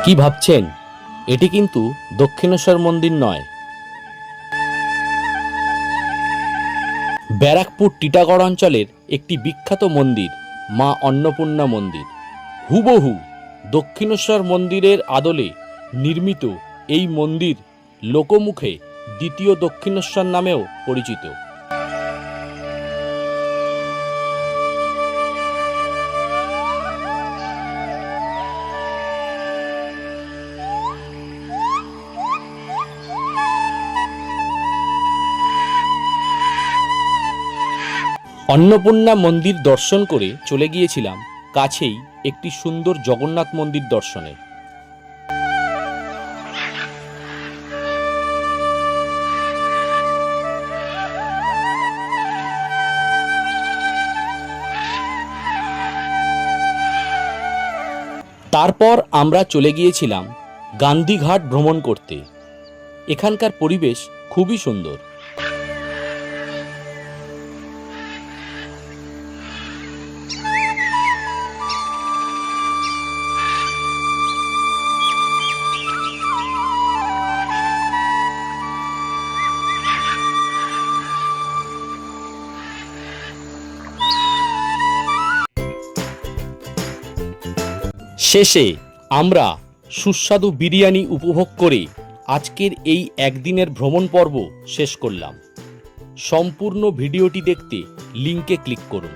কি ভাবছেন? এটি কিন্তু দক্ষিণেশ্বর মন্দির নয়, ব্যারাকপুর টিটাগড় অঞ্চলের একটি বিখ্যাত মন্দির, মা অন্নপূর্ণা মন্দির। হুবহু দক্ষিণেশ্বর মন্দিরের আদলে নির্মিত এই মন্দির লোকমুখে দ্বিতীয় দক্ষিণেশ্বর নামেও পরিচিত। অন্নপূর্ণা মন্দির দর্শন করে চলে গিয়েছিলাম কাছেই একটি সুন্দর জগন্নাথ মন্দির দর্শনে। তারপর আমরা চলে গিয়েছিলাম গান্ধীঘাট ভ্রমণ করতে। এখানকার পরিবেশ খুবই সুন্দর। শেষে আমরা সুস্বাদু বিরিয়ানি উপভোগ করে আজকের এই একদিনের ভ্রমণ পর্ব শেষ করলাম। সম্পূর্ণ ভিডিওটি দেখতে লিঙ্কে ক্লিক করুন।